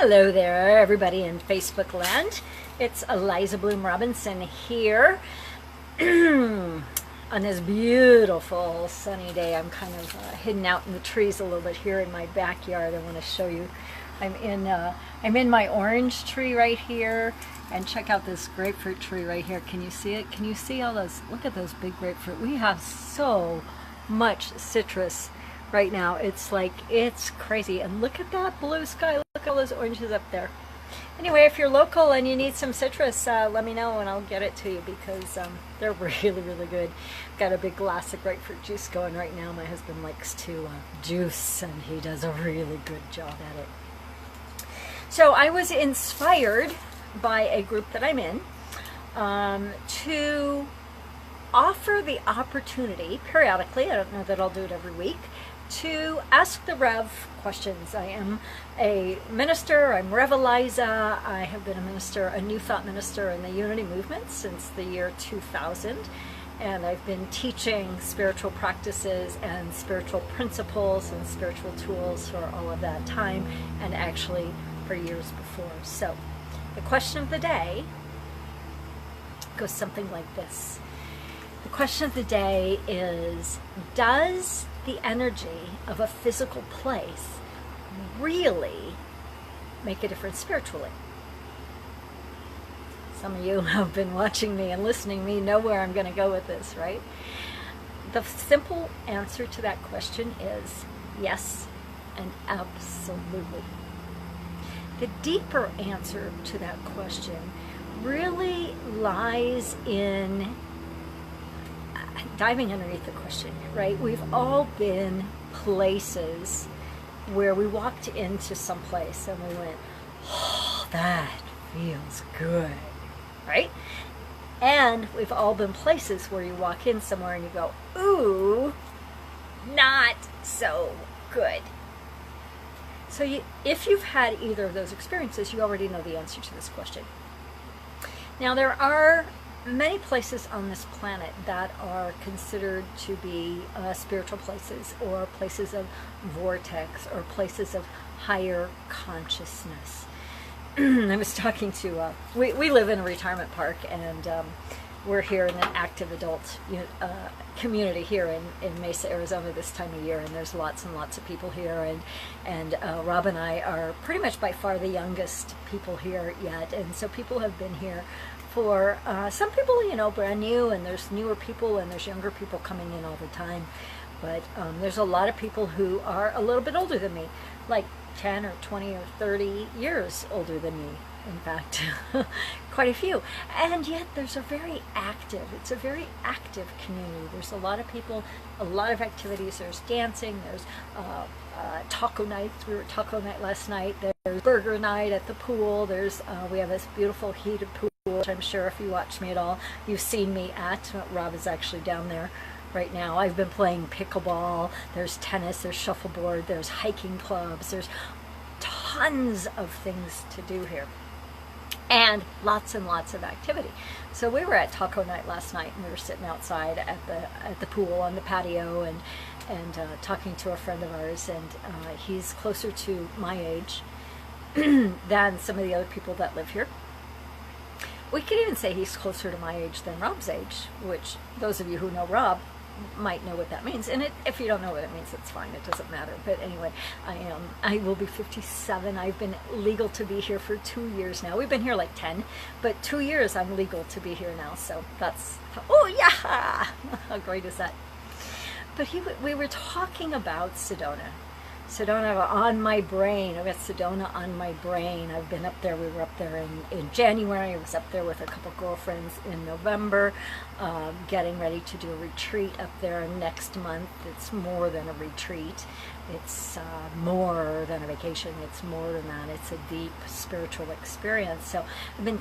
Hello there, everybody in Facebook land. It's Eliza Bloom Robinson here on this beautiful sunny day. I'm kind of hidden out in the trees a little bit here in my backyard. I want to show you. I'm in my orange tree right here, and check out this grapefruit tree right here. Can you see it? Can you see all those? Look at those big grapefruit. We have so much citrus right now. It's crazy. And look at that blue sky. Look at all those oranges up there. Anyway, if you're local and you need some citrus, let me know and I'll get it to you, because they're really, really good. Got a big glass of grapefruit juice going right now. My husband likes to juice, and he does a really good job at it. So I was inspired by a group that I'm in to offer the opportunity periodically, I don't know that I'll do it every week, to ask the Rev questions. I am a minister. I'm Rev Eliza. I have been a minister, a New Thought minister in the Unity Movement since the year 2000. And I've been teaching spiritual practices and spiritual principles and spiritual tools for all of that time, and actually for years before. So the question of the day goes something like this. The question of the day is, does the energy of a physical place really make a difference spiritually? Some of you have been watching me and listening to me know where I'm going to go with this, right? The simple answer to that question is yes, and absolutely. The deeper answer to that question really lies in diving underneath the question, right? We've all been places where we walked into some place and we went, oh, that feels good, right? And we've all been places where you walk in somewhere and you go, ooh, not so good. So if you've had either of those experiences, you already know the answer to this question. Now, there are many places on this planet that are considered to be spiritual places, or places of vortex, or places of higher consciousness. I was talking to, we live in a retirement park, and we're here in an active adult community here in Mesa, Arizona this time of year, and there's lots and lots of people here, and Rob and I are pretty much by far the youngest people here yet, and so people have been here for some people, brand new, and there's newer people and there's younger people coming in all the time. But there's a lot of people who are a little bit older than me, like 10 or 20 or 30 years older than me. In fact, quite a few. And yet it's a very active community. There's a lot of people, a lot of activities. There's dancing, there's taco nights. We were at taco night last night. There's burger night at the pool. We have this beautiful heated pool, which I'm sure if you watch me at all, you've seen me at. Rob is actually down there right now. I've been playing pickleball. There's tennis, there's shuffleboard, there's hiking clubs, there's tons of things to do here. And lots and lots of activity. So we were at taco night last night, and we were sitting outside at the pool on the patio, and talking to a friend of ours, and he's closer to my age than some of the other people that live here. We could even say he's closer to my age than Rob's age, which those of you who know might know what that means. And if you don't know what it means, it's fine. It doesn't matter. But anyway, I will be 57. I've been legal to be here for 2 years now. We've been here like 10, but 2 years I'm legal to be here now. So that's, oh yeah, how great is that? But we were talking about Sedona. Sedona on my brain. I've got Sedona on my brain. I've been up there. We were up there in January. I was up there with a couple girlfriends in November, getting ready to do a retreat up there next month. It's more than a retreat. It's more than a vacation. It's more than that. It's a deep spiritual experience. So I've been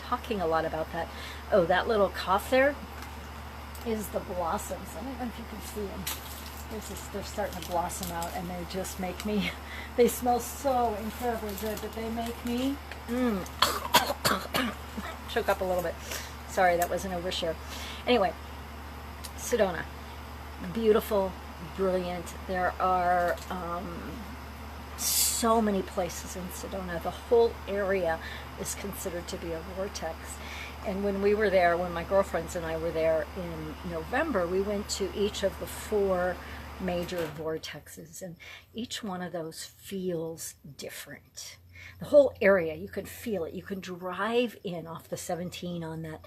talking a lot about that. Oh, that little cough there is the blossoms. I don't know if you can see them. They're starting to blossom out, and they just make me, they smell so incredibly good, but they make me choke up a little bit. Sorry, that was an overshare. Anyway, Sedona, beautiful, brilliant. There are so many places in Sedona. The whole area is considered to be a vortex. And when we were there, when my girlfriends and I were there in November, we went to each of the 4 major vortexes, and each one of those feels different. The whole area, you can feel it. You can drive in off the 17 on that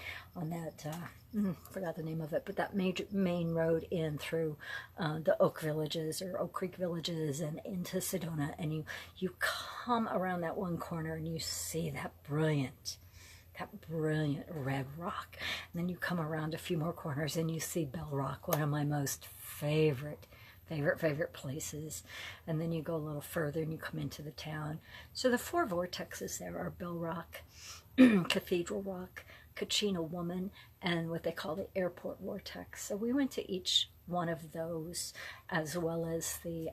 forgot the name of it, but that major main road in through the Oak Villages or Oak Creek Villages and into Sedona, and you come around that one corner and you see that brilliant red rock. And then you come around a few more corners and you see Bell Rock, one of my most favorite places. And then you go a little further and you come into the town. So the 4 vortexes there are Bell Rock, Cathedral Rock, Kachina Woman, and what they call the Airport Vortex. So we went to each one of those, as well as the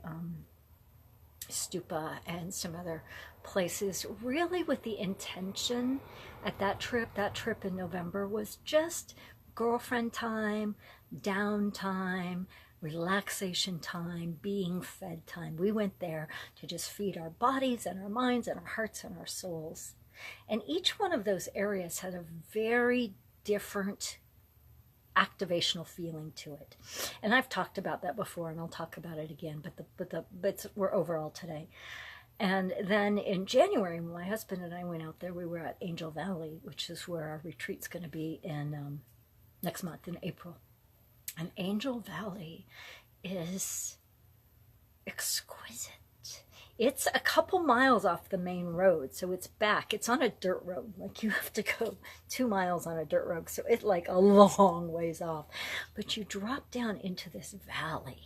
Stupa and some other places, really with the intention at that trip in November was just girlfriend time, downtime, relaxation time, being fed time. We went there to just feed our bodies and our minds and our hearts and our souls. And each one of those areas had a very different activational feeling to it. And I've talked about that before, and I'll talk about it again, but we're overall today. And then in January, when my husband and I went out there, we were at Angel Valley, which is where our retreat's going to be in next month in April. And Angel Valley is exquisite. It's a couple miles off the main road, so it's back. It's on a dirt road. Like, you have to go 2 miles on a dirt road, so it's like a long ways off. But you drop down into this valley.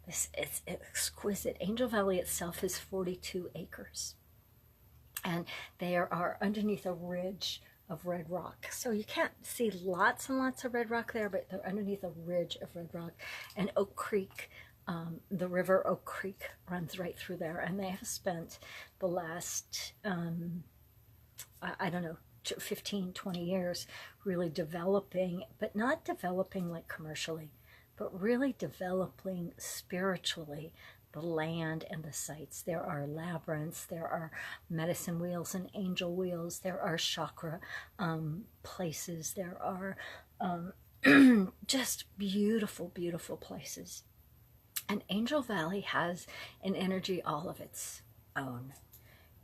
It's exquisite. Angel Valley itself is 42 acres. And they are underneath a ridge of red rock. So you can't see lots and lots of red rock there, but they're underneath a ridge of red rock. And Oak Creek, the river Oak Creek runs right through there. And they have spent the last, I don't know, 15, 20 years really developing, but not developing like commercially, but really developing spiritually the land and the sites. There are labyrinths, there are medicine wheels and angel wheels, there are chakra places, there are just beautiful, beautiful places. And Angel Valley has an energy all of its own.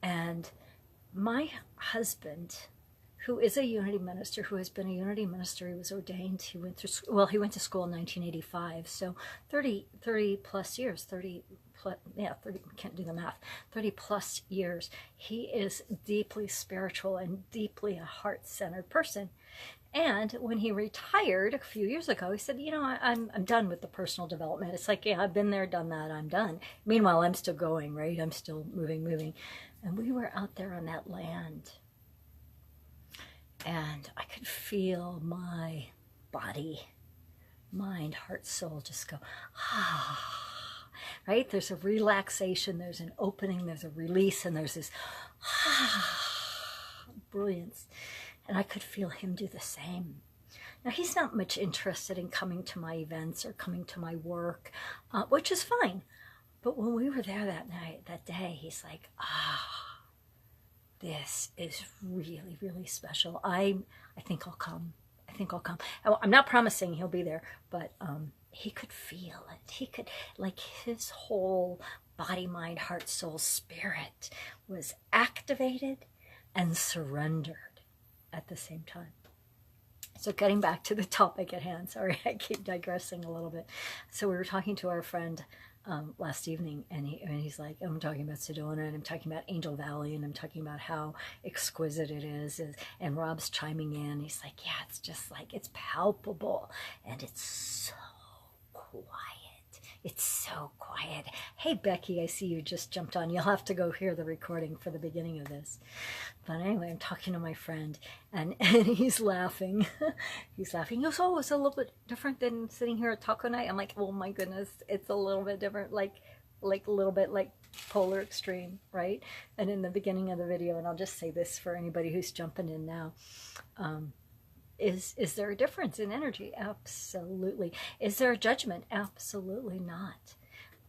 And my husband, who is a Unity minister, who has been a Unity minister, he was ordained, he went through, well, he went to school in 1985, so 30 plus years, 30, can't do the math, 30 plus years. He is deeply spiritual and deeply a heart-centered person. And when he retired a few years ago, he said, you know, I'm done with the personal development. It's like, yeah, I've been there, done that, I'm done. Meanwhile, I'm still going, right? I'm still moving. And we were out there on that land. And I could feel my body, mind, heart, soul just go, ah, right? There's a relaxation, there's an opening, there's a release, and there's this brilliance. And I could feel him do the same. Now, he's not much interested in coming to my events or coming to my work, which is fine. But when we were there that day, he's like, this is really, really special. I think I'll come. I think I'll come. I'm not promising he'll be there, but he could feel it. He could, like, his whole body, mind, heart, soul, spirit was activated and surrendered at the same time. So getting back to the topic at hand, sorry, I keep digressing a little bit. So we were talking to our friend last evening, and he's like, I'm talking about Sedona, and I'm talking about Angel Valley, and I'm talking about how exquisite it is, and Rob's chiming in. He's like, yeah, it's just like, it's palpable, and it's so quiet. It's so quiet. Hey, Becky, I see you just jumped on. You'll have to go hear the recording for the beginning of this. But anyway, I'm talking to my friend, and he's laughing. He's laughing. He goes, oh, it's a little bit different than sitting here at taco night. I'm like, oh my goodness, it's a little bit different, like a little bit like polar extreme, right? And in the beginning of the video, and I'll just say this for anybody who's jumping in now, is there a difference in energy? Absolutely. Is there a judgment? Absolutely not.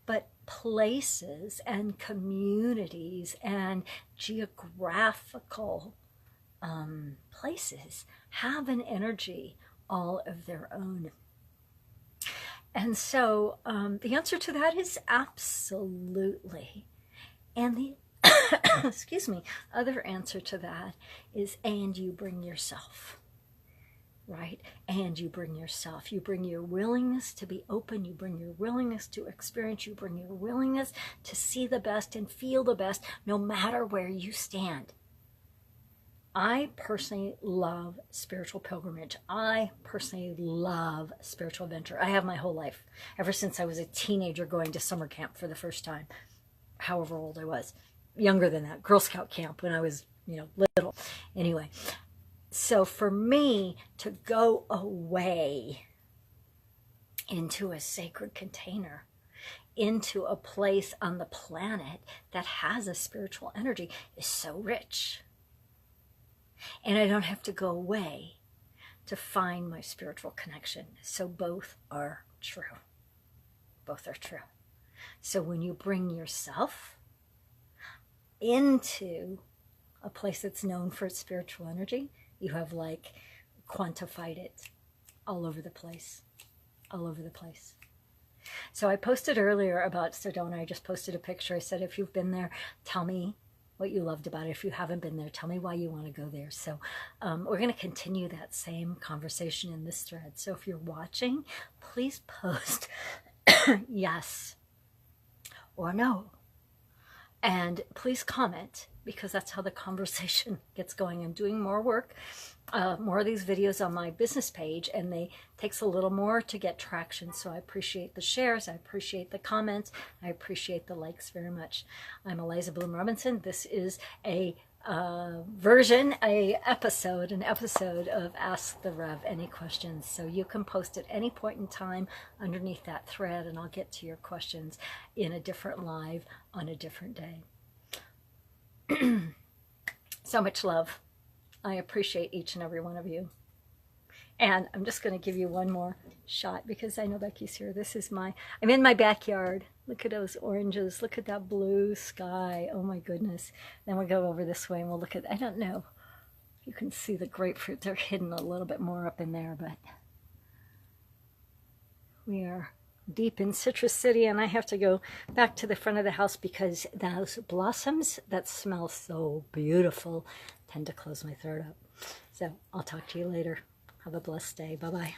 But places and communities and geographical places have an energy all of their own. And so the answer to that is absolutely. And the excuse me, other answer to that is, and you bring yourself, right? And you bring yourself. You bring your willingness to be open. You bring your willingness to experience. You bring your willingness to see the best and feel the best, no matter where you stand. I personally love spiritual pilgrimage. I personally love spiritual adventure. I have my whole life, ever since I was a teenager going to summer camp for the first time, however old I was. Younger than that, Girl Scout camp when I was, little. Anyway, so for me to go away into a sacred container, into a place on the planet that has a spiritual energy is so rich. And I don't have to go away to find my spiritual connection. So both are true. Both are true. So when you bring yourself into a place that's known for its spiritual energy, you have like quantified it all over the place. All over the place. So I posted earlier about Sedona. I just posted a picture. I said, if you've been there, tell me what you loved about it. If you haven't been there, tell me why you want to go there. So we're going to continue that same conversation in this thread. So if you're watching, please post yes or no. And please comment, because that's how the conversation gets going. I'm doing more work, more of these videos on my business page, and they takes a little more to get traction. So I appreciate the shares. I appreciate the comments. I appreciate the likes very much. I'm Eliza Bloom Robinson. This is a an episode of Ask the Rev Any Questions. So you can post at any point in time underneath that thread, and I'll get to your questions in a different live on a different day. So much love. I appreciate each and every one of you. And I'm just going to give you one more shot because I know Becky's here. I'm in my backyard. Look at those oranges. Look at that blue sky. Oh my goodness. Then we'll go over this way and we'll look at, I don't know. You can see the grapefruit. They're hidden a little bit more up in there, but we are deep in Citrus City, and I have to go back to the front of the house because those blossoms that smell so beautiful tend to close my throat up. So I'll talk to you later. Have a blessed day. Bye-bye.